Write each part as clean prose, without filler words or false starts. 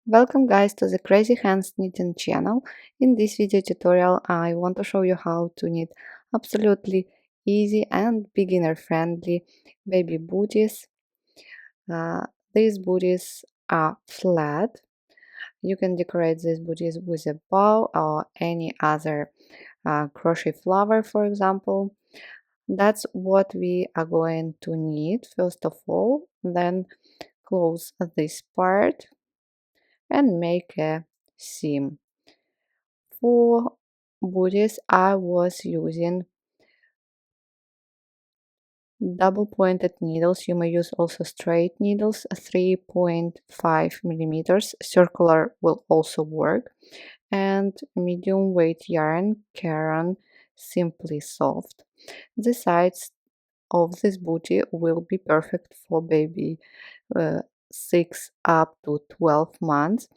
Welcome guys to the Crazy Hands Knitting channel. In this video tutorial I want to show you how to knit absolutely easy and beginner friendly baby booties. Uh, these booties are flat. You can decorate these booties with a bow or any other crochet flower, for example. That's what we are going to knit first of all. Then close this part and make a seam. For booties, I was using double pointed needles. You may use also straight needles, 3.5 millimeters. Circular will also work. And medium weight yarn, Caron Simply Soft. The sides of this bootie will be perfect for baby uh, 6 up to 12 months.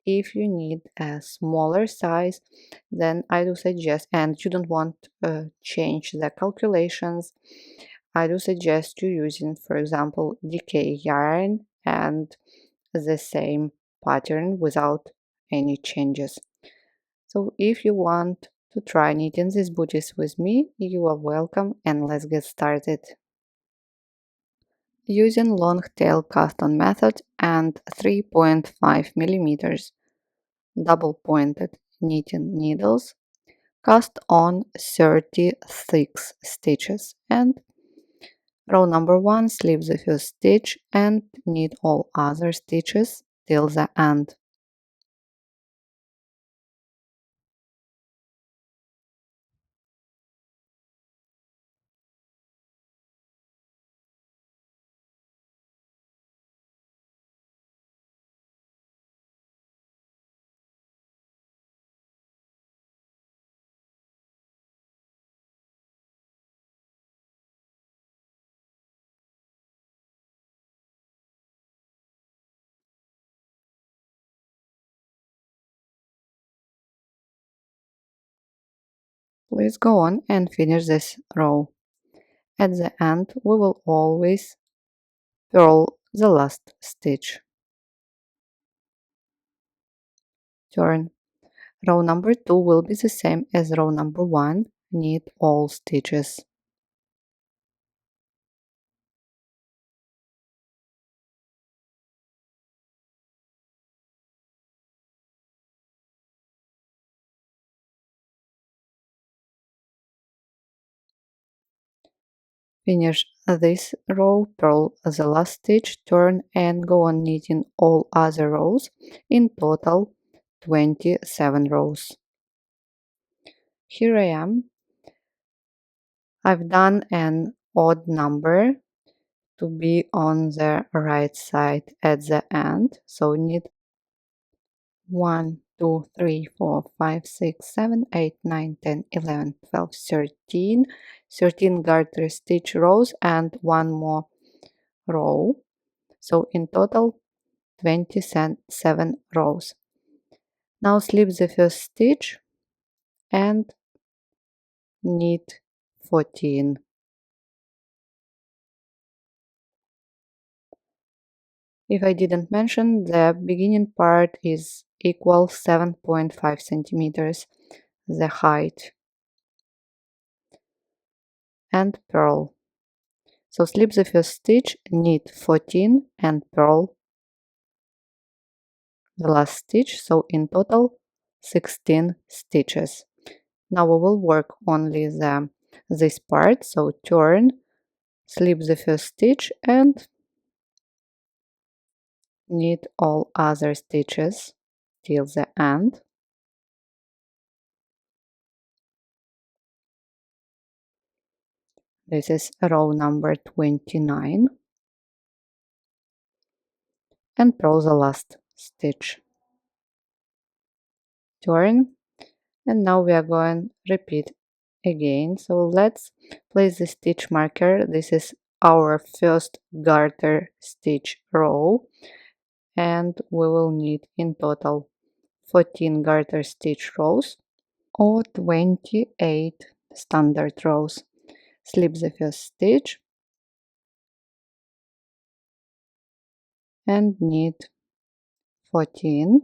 If you need a smaller size, then I do suggest, and you don't want to change the calculations, I do suggest you using, for example, decay yarn and the same pattern without any changes. So if you want to try knitting these booties with me, you are welcome, and let's get started. Using long tail cast on method and 3.5 millimeters double pointed knitting needles, cast on 36 stitches, and row number 1, slip the first stitch and knit all other stitches till the end. Please go on and finish this row. At the end we will always purl the last stitch. Turn. Row number 2 will be the same as row number 1, knit all stitches. Finish this row, purl the last stitch, turn and go on knitting all other rows, in total 27 rows. Here I am. I've done an odd number to be on the right side at the end, so knit 1, 2, 3, 4, 5, 6, 7, 8, 9, 10, 11, 12, 13, 13 garter stitch rows and one more row. So in total 27 rows. Now slip the first stitch and knit 14. If I didn't mention, the beginning part is equal 7.5 centimeters, the height, and purl. So slip the first stitch, knit 14 and purl the last stitch, so in total 16 stitches. Now we will work only this part, so turn, slip the first stitch and knit all other stitches till the end. This is row number 29 and purl the last stitch. Turn, and now we are going to repeat again. So let's place the stitch marker. This is our first garter stitch row, and we will knit in total 14 garter stitch rows or 28 standard rows. Slip the first stitch and knit 14,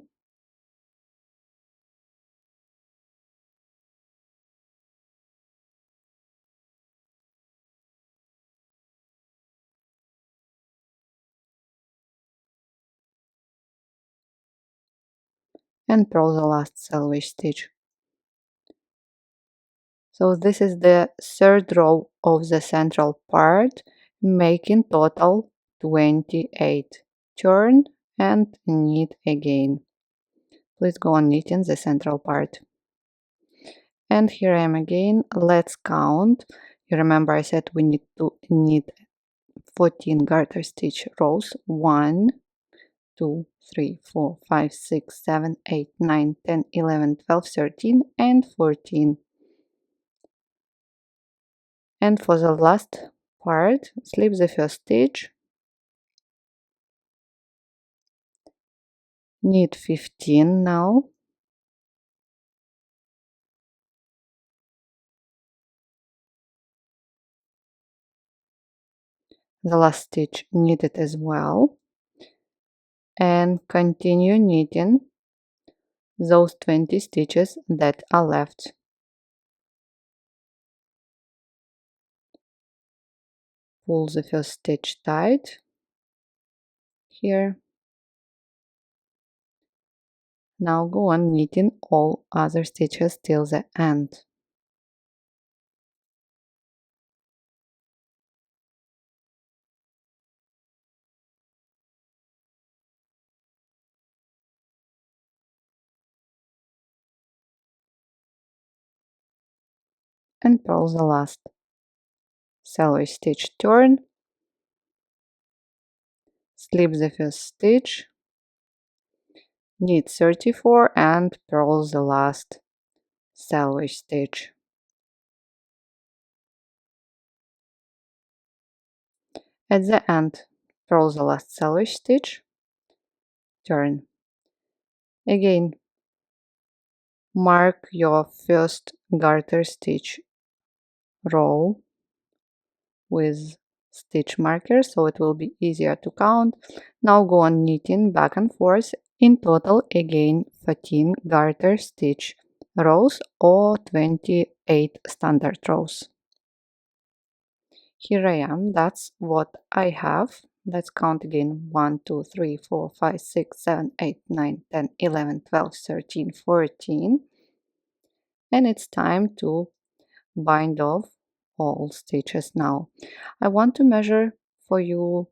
and purl the last selvage stitch. So this is the third row of the central part, making total 28. Turn and knit again. Please go on knitting the central part. And here I am again. Let's count. You remember I said we need to knit 14 garter stitch rows. 1, 2, 3, 4, 5, 6, 7, 8, 9, 10, 11, 12, 13, and 14. And for the last part, slip the first stitch, knit 15 now, the last stitch knitted as well, and continue knitting those 20 stitches that are left. Pull the first stitch tight here. Now go on knitting all other stitches till the end. And purl the last selvage stitch. Turn, slip the first stitch, knit 34 and purl the last selvage stitch. At the end, purl the last selvage stitch, turn. Again, mark your first garter stitch row with stitch marker so it will be easier to count. Now go on knitting back and forth. In total, again 14 garter stitch rows or 28 standard rows. Here I am, that's what I have. Let's count again. 1, 2, 3, 4, 5, 6, 7, 8, 9, 10, 11, 12, 13, 14. And it's time to bind off all stitches now. I want to measure for you.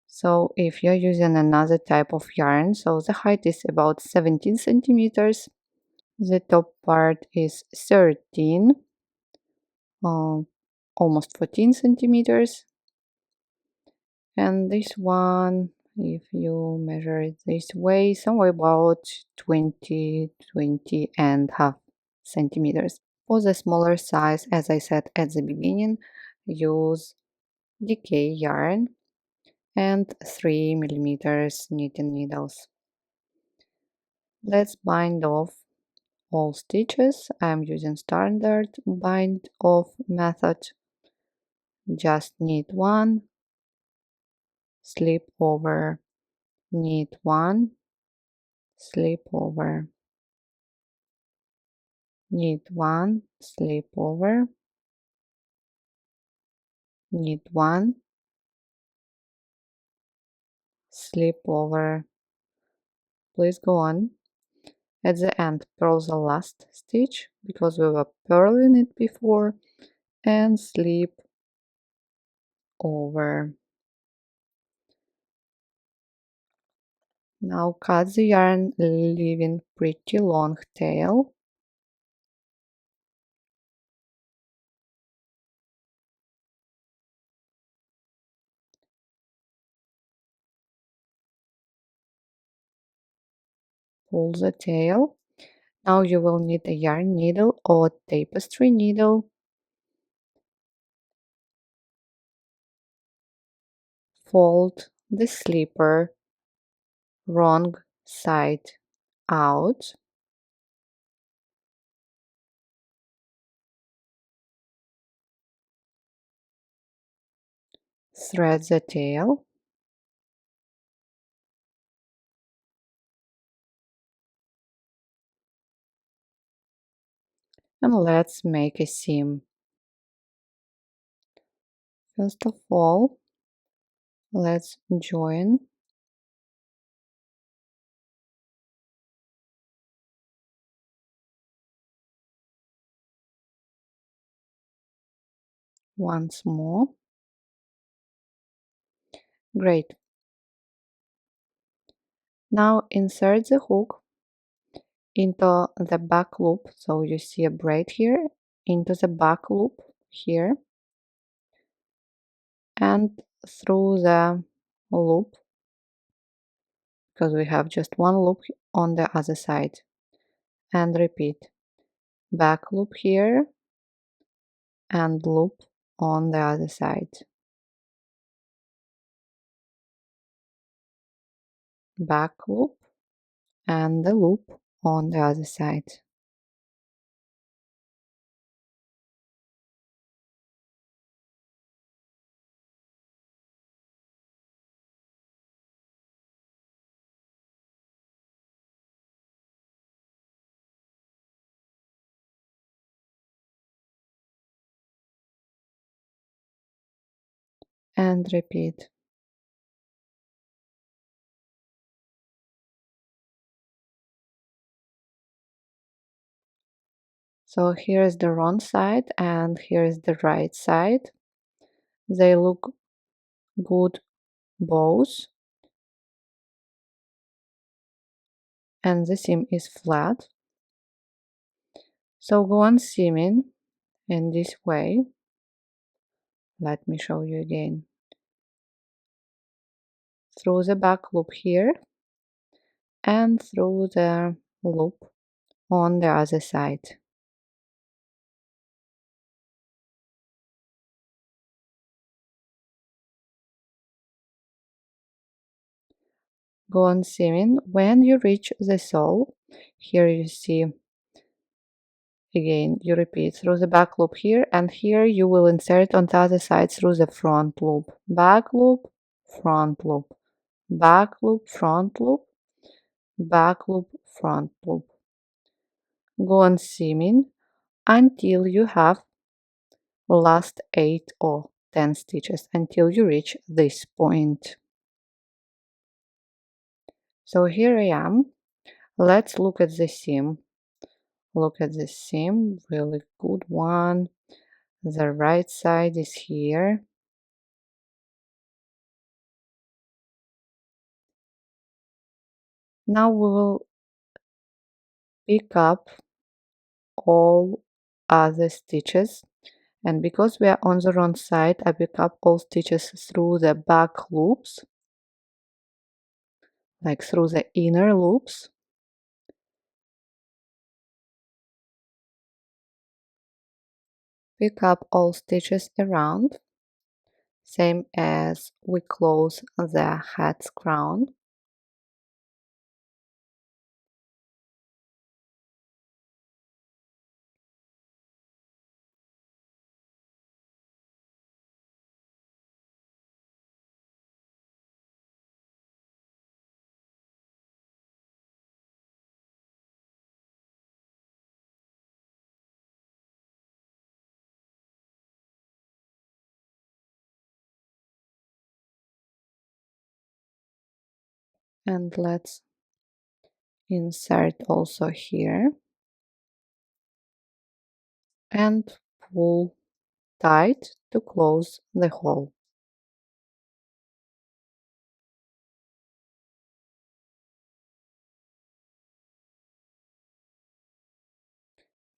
So if you're using another type of yarn, so the height is about 17 centimeters. The top part is 13, almost 14 centimeters. And this one, if you measure it this way, somewhere about 20 and half centimeters. For the smaller size, as I said at the beginning, use Decor yarn and 3 millimeters knitting needles. Let's bind off all stitches. I'm using standard bind off method. Just knit one, slip over, knit one, slip over, knit one, slip over, knit one, slip over. Please go on. At the end, purl the last stitch because we were purling it before, and slip over. Now cut the yarn, leaving pretty long tail. Pull the tail. Now you will need a yarn needle or tapestry needle. Fold the slipper wrong side out. Thread the tail. And let's make a seam. First of all, let's join once more. Great. Now insert the hook into the back loop. So you see a braid here, into the back loop here, and through the loop, because we have just one loop on the other side. And repeat. Back loop here and loop on the other side. Back loop and the loop on the other side. And repeat. So here is the wrong side and here is the right side. They look good both, and the seam is flat. So go on seaming in this way. Let me show you again. Through the back loop here and through the loop on the other side. Go on seaming. When you reach the sole, here you see again, you repeat through the back loop here, and here you will insert on the other side through the front loop. Back loop, front loop, back loop, front loop, back loop, front loop. Go on seaming until you have last 8 or 10 stitches, until you reach this point. So here I am. Let's look at the seam. Look at the seam, really good one. The right side is here. Now we will pick up all other stitches, and because we are on the wrong side, I pick up all stitches through the back loops, like through the inner loops. Pick up all stitches around, same as we close the hat's crown. And let's insert also here and pull tight to close the hole.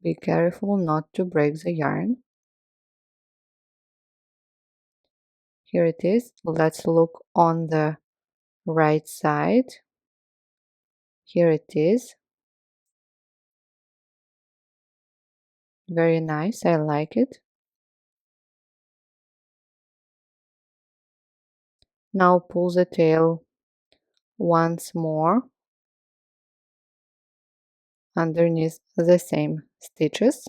Be careful not to break the yarn. Here it is. Let's look on the right side. Here it is. Very nice. I like it. Now pull the tail once more underneath the same stitches.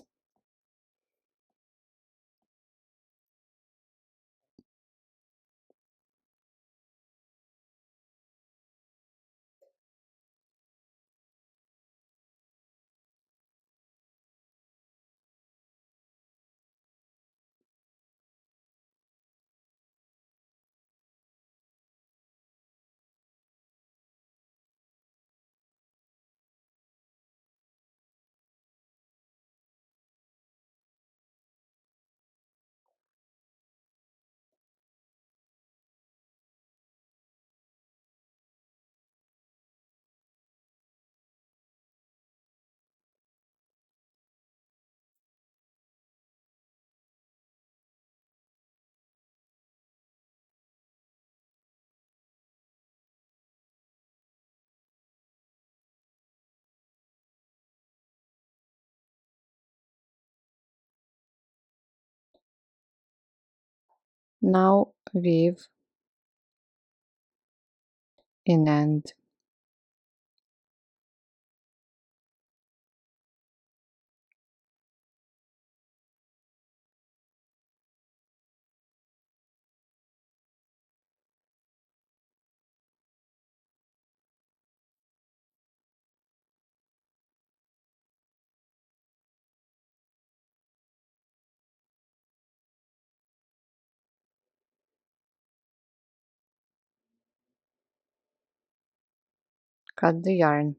Now weave in end. Cut the yarn.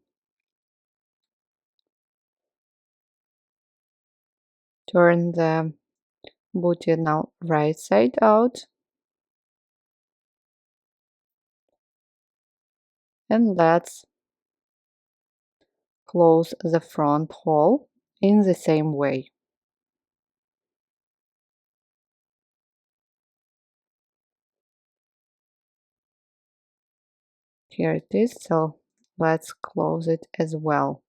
Turn the booty now right side out and let's close the front hole in the same way. Here it is, so let's close it as well.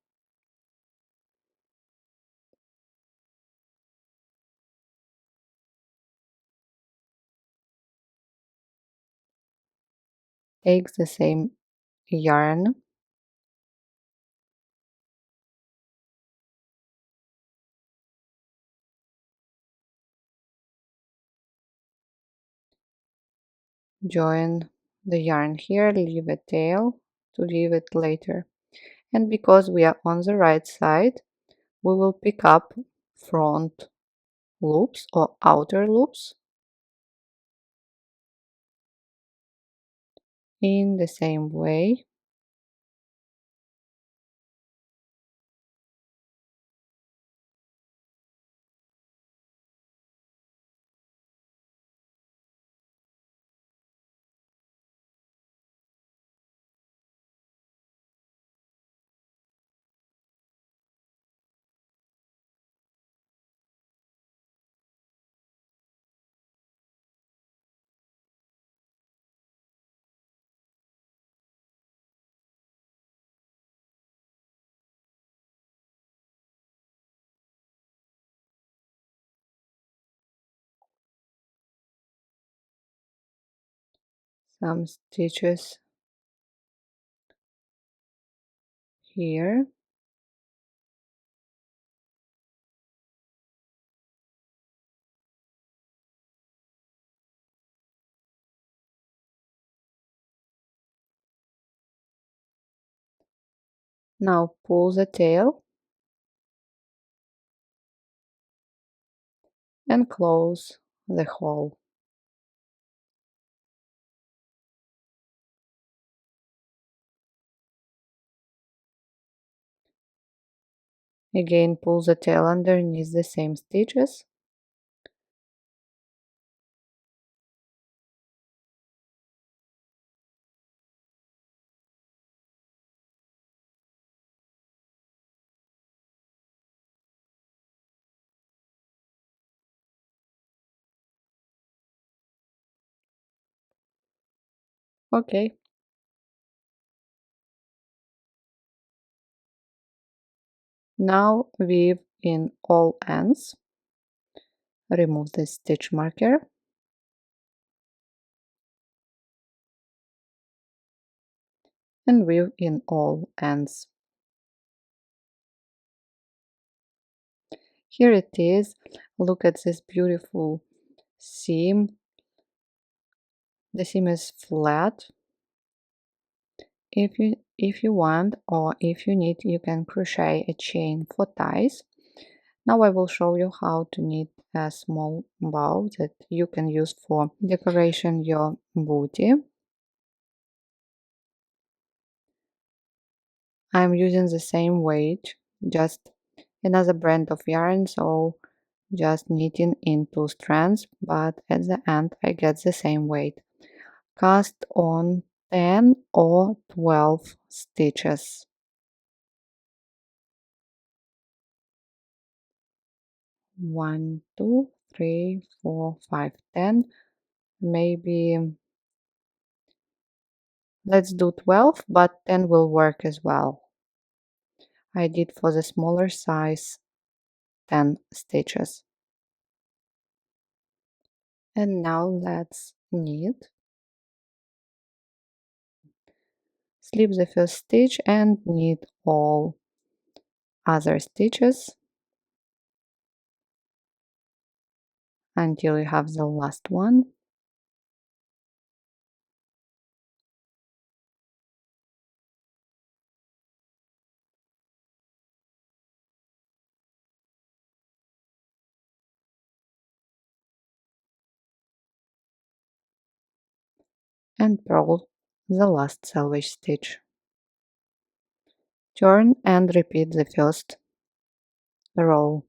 Take the same yarn join the yarn here, leave a tail to weave it later. And because we are on the right side, we will pick up front loops or outer loops in the same way. Some stitches here. Now pull the tail and close the hole. Again, pull the tail underneath the same stitches. Okay. Now weave in all ends. Remove the stitch marker and weave in all ends. Here it is. Look at this beautiful seam. The seam is flat. If you want or if you need, you can crochet a chain for ties. Now I will show you how to knit a small bow that you can use for decoration your booty. I'm using the same weight, just another brand of yarn, so just knitting in two strands, but at the end I get the same weight. Cast on 10 or 12 stitches. 1, 2, 3, 4, 5, 10. Maybe let's do 12, but 10 will work as well. I did for the smaller size 10 stitches. And now let's knit. Slip the first stitch and knit all other stitches until you have the last one. And purl the last selvage stitch. Turn and repeat the first row.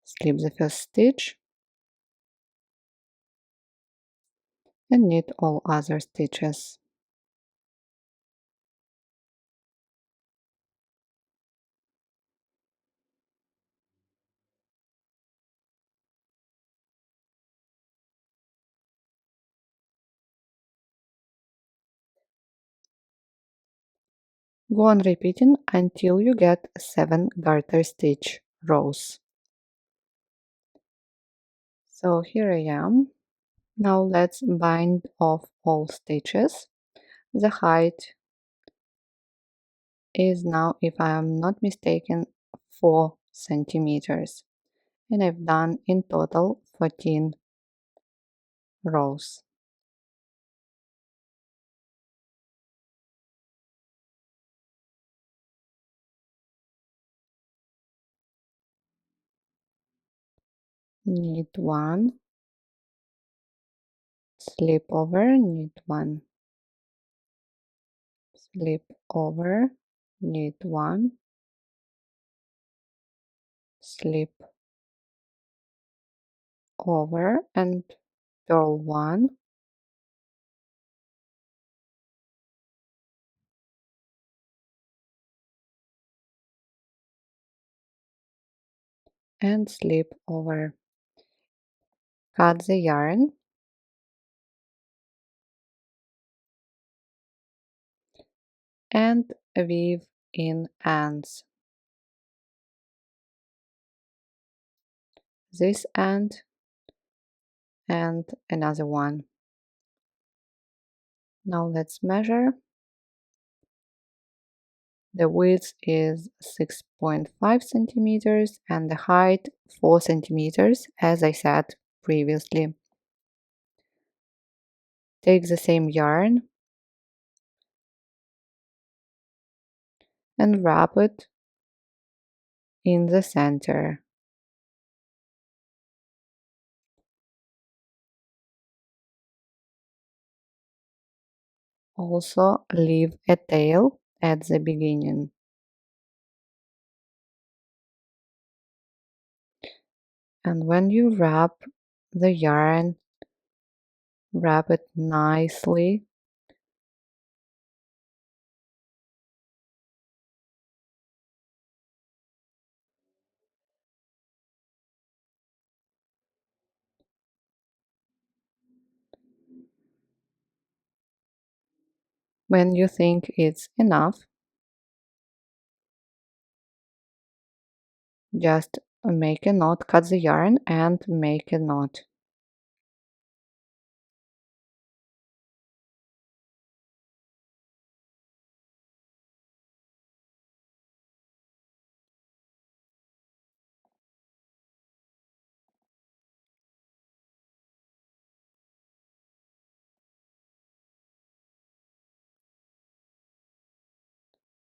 Slip the first stitch and knit all other stitches. Go on repeating until you get 7 garter stitch rows. So here I am. Now let's bind off all stitches. The height is now, if I am not mistaken, 4 centimeters. And I've done in total 14 rows. Knit 1, slip over, knit 1, slip over, knit 1, slip over and purl 1, and slip over. Cut the yarn and weave in ends. This end and another one. Now let's measure. The width is 6.5 centimeters and the height 4 centimeters, as I said previously. Take the same yarn and wrap it in the center. Also leave a tail at the beginning. And when you wrap the yarn, wrap it nicely. When you think it's enough, just make a knot, cut the yarn and make a knot.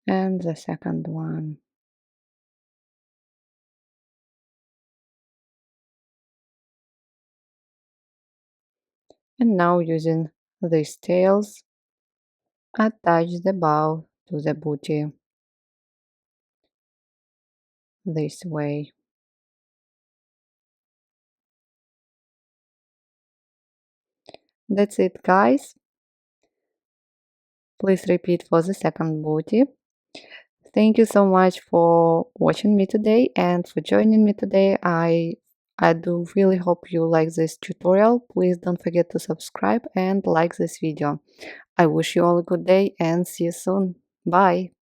And the second one. And now using these tails, attach the bow to the booty this way. That's it, guys. Please repeat for the second booty. Thank you so much for watching me today and for joining me today. I do really hope you like this tutorial. Please don't forget to subscribe and like this video. I wish you all a good day and see you soon. Bye.